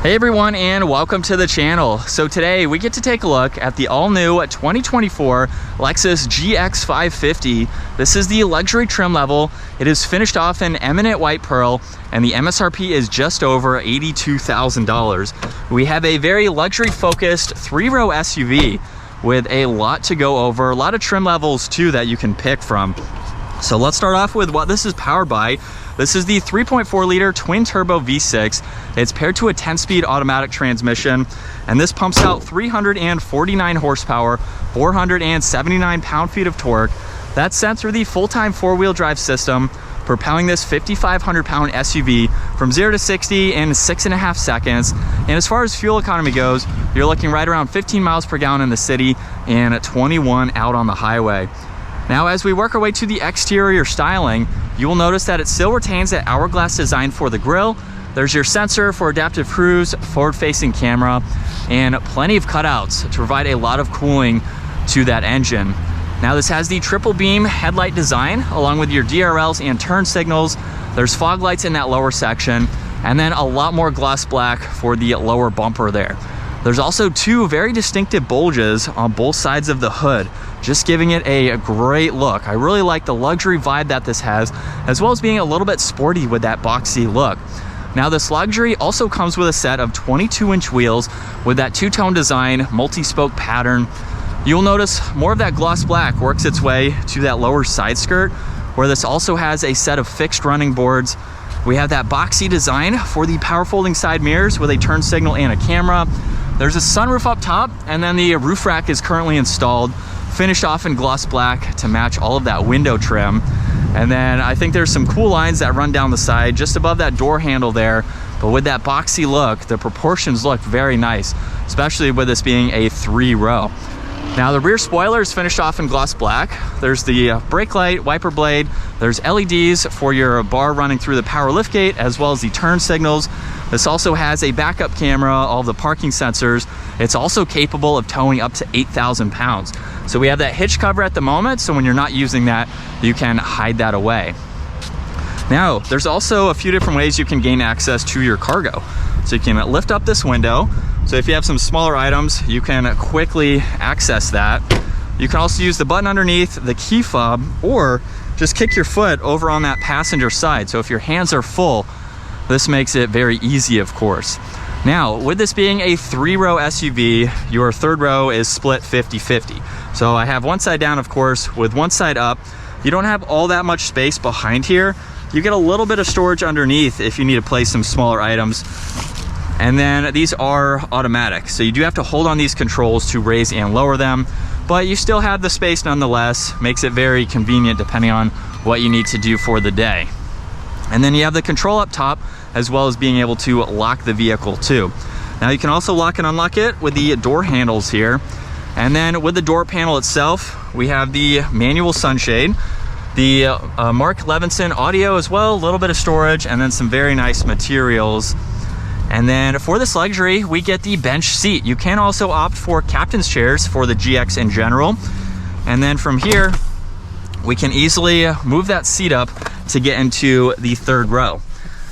Hey everyone, and welcome to the channel. So today we get to take a look at the all-new 2024 Lexus GX550. This is the luxury trim level. It is finished off in eminent white pearl, and the MSRP is just over $82,000. We have a very luxury-focused three-row SUV with a lot to go over, a lot of trim levels too that you can pick from. So let's start off with what this is powered by. This is the 3.4 liter twin turbo V6. It's paired to a 10-speed automatic transmission, and this pumps out 349 horsepower, 479 pound-feet of torque. That's sent through the full-time four-wheel drive system, propelling this 5,500 pound SUV from 0 to 60 in 6.5 seconds. And as far as fuel economy goes, you're looking right around 15 miles per gallon in the city and 21 out on the highway. Now, as we work our way to the exterior styling, you will notice that it still retains that hourglass design for the grille. There's your sensor for adaptive cruise, forward-facing camera, and plenty of cutouts to provide a lot of cooling to that engine. Now, this has the triple beam headlight design along with your DRLs and turn signals. There's fog lights in that lower section, and then a lot more gloss black for the lower bumper there. There's also two very distinctive bulges on both sides of the hood, just giving it a great look. I really like the luxury vibe that this has, as well as being a little bit sporty with that boxy look. Now, this luxury also comes with a set of 22-inch wheels with that two-tone design, multi-spoke pattern. You'll notice more of that gloss black works its way to that lower side skirt, where this also has a set of fixed running boards. We have that boxy design for the power folding side mirrors with a turn signal and a camera. There's a sunroof up top, and then the roof rack is currently installed, finished off in gloss black to match all of that window trim. And then I think there's some cool lines that run down the side just above that door handle there. But with that boxy look, the proportions look very nice, especially with this being a three-row. Now, the rear spoiler is finished off in gloss black. There's the brake light, wiper blade. There's LEDs for your bar running through the power liftgate, as well as the turn signals. This also has a backup camera, all the parking sensors. It's also capable of towing up to 8,000 pounds. So we have that hitch cover at the moment, so when you're not using that, you can hide that away. Now, there's also a few different ways you can gain access to your cargo. So you can lift up this window. So if you have some smaller items, you can quickly access that. You can also use the button underneath, the key fob, or just kick your foot over on that passenger side. So if your hands are full, this makes it very easy, of course. Now, with this being a three-row SUV, your third row is split 50-50. So I have one side down, of course, with one side up. You don't have all that much space behind here. You get a little bit of storage underneath if you need to place some smaller items. And then these are automatic, so you do have to hold on these controls to raise and lower them, but you still have the space nonetheless. Makes it very convenient depending on what you need to do for the day. And then you have the control up top, as well as being able to lock the vehicle too. Now, you can also lock and unlock it with the door handles here. And then with the door panel itself, we have the manual sunshade, the Mark Levinson audio as well, a little bit of storage, and then some very nice materials. And then for this luxury, we get the bench seat. You can also opt for captain's chairs for the GX in general. And then from here, we can easily move that seat up to get into the third row.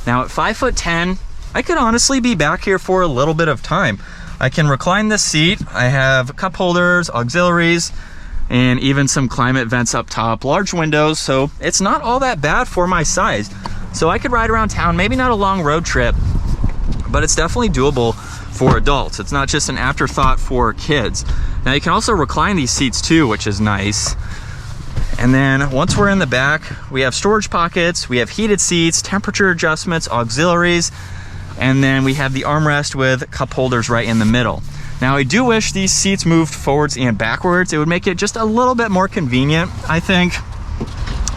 Now, at 5'10", I could honestly be back here for a little bit of time. I can recline this seat. I have cup holders, auxiliaries, and even some climate vents up top, large windows, so it's not all that bad for my size. So I could ride around town, maybe not a long road trip, but it's definitely doable for adults. It's not just an afterthought for kids. Now, you can also recline these seats too, which is nice. And then once we're in the back, we have storage pockets, we have heated seats, temperature adjustments, auxiliaries, and then we have the armrest with cup holders right in the middle. Now, I do wish these seats moved forwards and backwards. It would make it just a little bit more convenient, I think,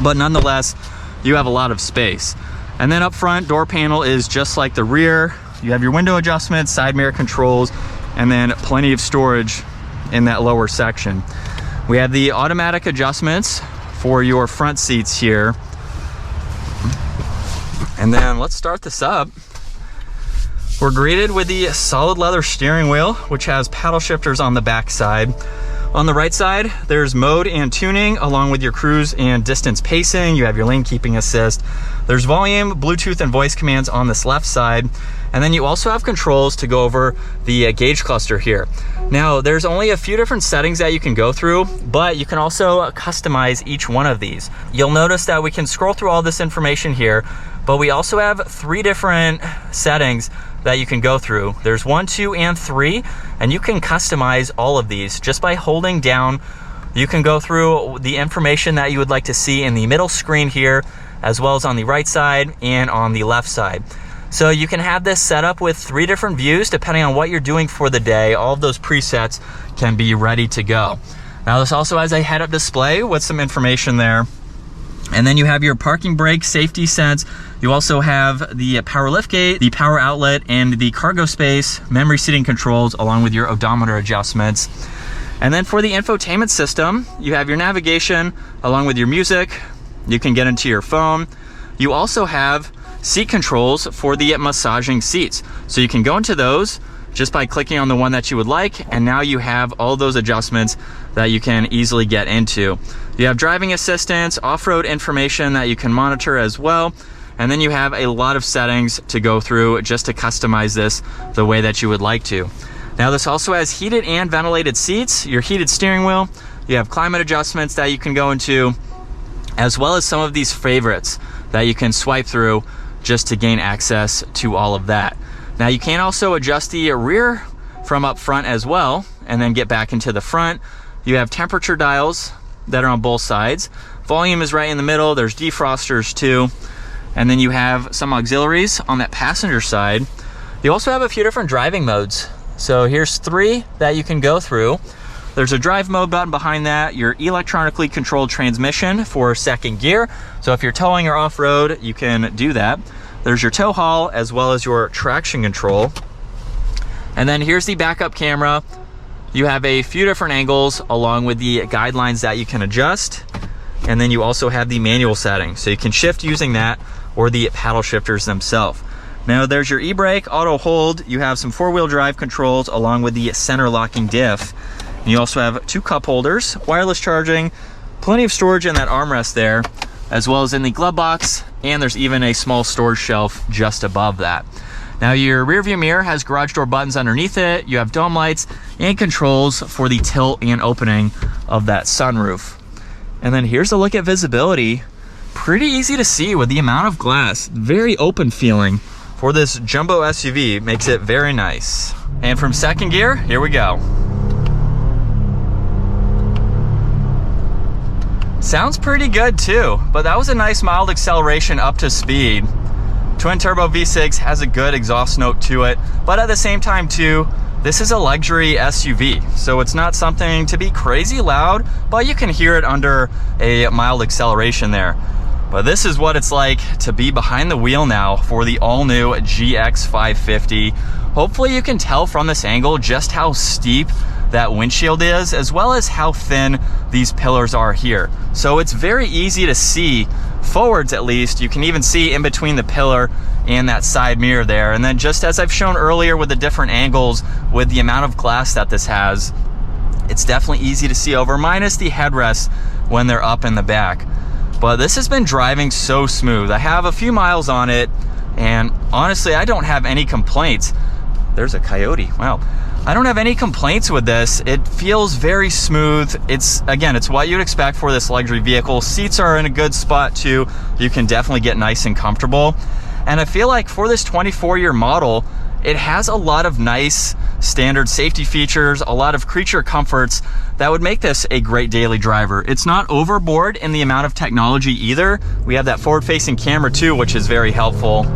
but nonetheless, you have a lot of space. And then up front, door panel is just like the rear. You have your window adjustments, side mirror controls, and then plenty of storage in that lower section. We have the automatic adjustments for your front seats here. And then let's start this up. We're greeted with the solid leather steering wheel, which has paddle shifters on the back side. On the right side, there's mode and tuning along with your cruise and distance pacing. You have your lane keeping assist. There's volume, Bluetooth, and voice commands on this left side. And then you also have controls to go over the gauge cluster here. Now, there's only a few different settings that you can go through, but you can also customize each one of these. You'll notice that we can scroll through all this information here, but we also have 3 different settings that you can go through. There's 1, 2, and 3, and you can customize all of these just by holding down. You can go through the information that you would like to see in the middle screen here, as well as on the right side and on the left side. So you can have this set up with 3 different views depending on what you're doing for the day. All of those presets can be ready to go. Now this also has a head-up display with some information there. And then you have your parking brake safety sense. You also have the power liftgate, the power outlet, and the cargo space, memory seating controls, along with your odometer adjustments. And then for the infotainment system, you have your navigation along with your music. You can get into your phone. You also have seat controls for the massaging seats. So you can go into those just by clicking on the one that you would like, and now you have all those adjustments that you can easily get into. You have driving assistance, off-road information that you can monitor as well, and then you have a lot of settings to go through just to customize this the way that you would like to. Now this also has heated and ventilated seats, your heated steering wheel, you have climate adjustments that you can go into, as well as some of these favorites that you can swipe through just to gain access to all of that. Now you can also adjust the rear from up front as well, and then get back into the front. You have temperature dials that are on both sides. Volume is right in the middle. There's defrosters too. And then you have some auxiliaries on that passenger side. You also have a few different driving modes. So here's 3 that you can go through. There's a drive mode button behind that, your electronically controlled transmission for 2nd gear. So if you're towing or off-road, you can do that. There's your tow haul as well as your traction control. And then here's the backup camera. You have a few different angles along with the guidelines that you can adjust. And then you also have the manual setting. So you can shift using that or the paddle shifters themselves. Now there's your e-brake, auto hold. You have some 4-wheel drive controls along with the center locking diff. And you also have 2 cup holders, wireless charging, plenty of storage in that armrest there, as well as in the glove box, and there's even a small storage shelf just above that. Now your rear view mirror has garage door buttons underneath it. You have dome lights and controls for the tilt and opening of that sunroof. And then here's a look at visibility. Pretty easy to see with the amount of glass. Very open feeling for this jumbo SUV. Makes it very nice. And from 2nd gear, here we go. Sounds pretty good too, but that was a nice mild acceleration up to speed. Twin turbo V6 has a good exhaust note to it, but at the same time too, this is a luxury SUV, so it's not something to be crazy loud, but you can hear it under a mild acceleration there. But this is what it's like to be behind the wheel now for the all-new GX550. Hopefully you can tell from this angle just how steep that windshield is, as well as how thin these pillars are here. So it's very easy to see forwards, at least. You can even see in between the pillar and that side mirror there. And then just as I've shown earlier with the different angles, with the amount of glass that this has, it's definitely easy to see over, minus the headrests when they're up in the back. But this has been driving so smooth. I have a few miles on it, and honestly, I don't have any complaints. There's a coyote, wow. I don't have any complaints with this. It feels very smooth. It's what you'd expect for this luxury vehicle. Seats are in a good spot too. You can definitely get nice and comfortable. And I feel like for this 24-year model, it has a lot of nice standard safety features, a lot of creature comforts that would make this a great daily driver. It's not overboard in the amount of technology either. We have that forward-facing camera too, which is very helpful.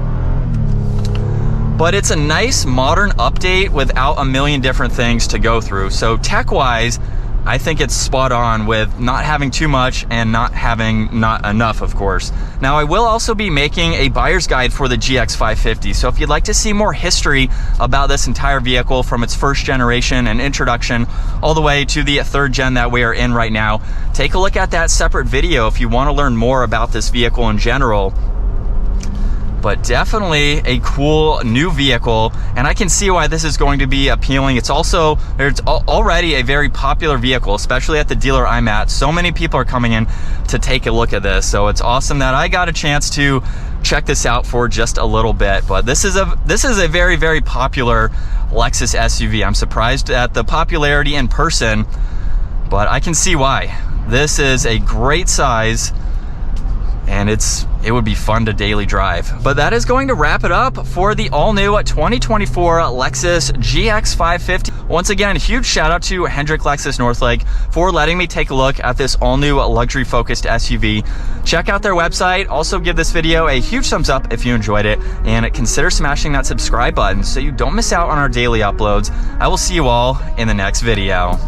But it's a nice modern update without a million different things to go through. So tech-wise, I think it's spot on with not having too much and not having not enough, of course. Now, I will also be making a buyer's guide for the GX550. So if you'd like to see more history about this entire vehicle from its first generation and introduction all the way to the 3rd gen that we are in right now, take a look at that separate video if you want to learn more about this vehicle in general. but definitely a cool new vehicle, and I can see why this is going to be appealing. It's already a very popular vehicle, especially at the dealer I'm at. So many people are coming in to take a look at this, so it's awesome that I got a chance to check this out for just a little bit. But this is a very, very popular Lexus SUV. I'm surprised at the popularity in person, but I can see why. This is a great size, and it would be fun to daily drive. But that is going to wrap it up for the all-new 2024 Lexus GX550. Once again, huge shout out to Hendrick Lexus Northlake for letting me take a look at this all-new luxury-focused SUV. Check out their website. Also give this video a huge thumbs up if you enjoyed it, and consider smashing that subscribe button so you don't miss out on our daily uploads. I will see you all in the next video.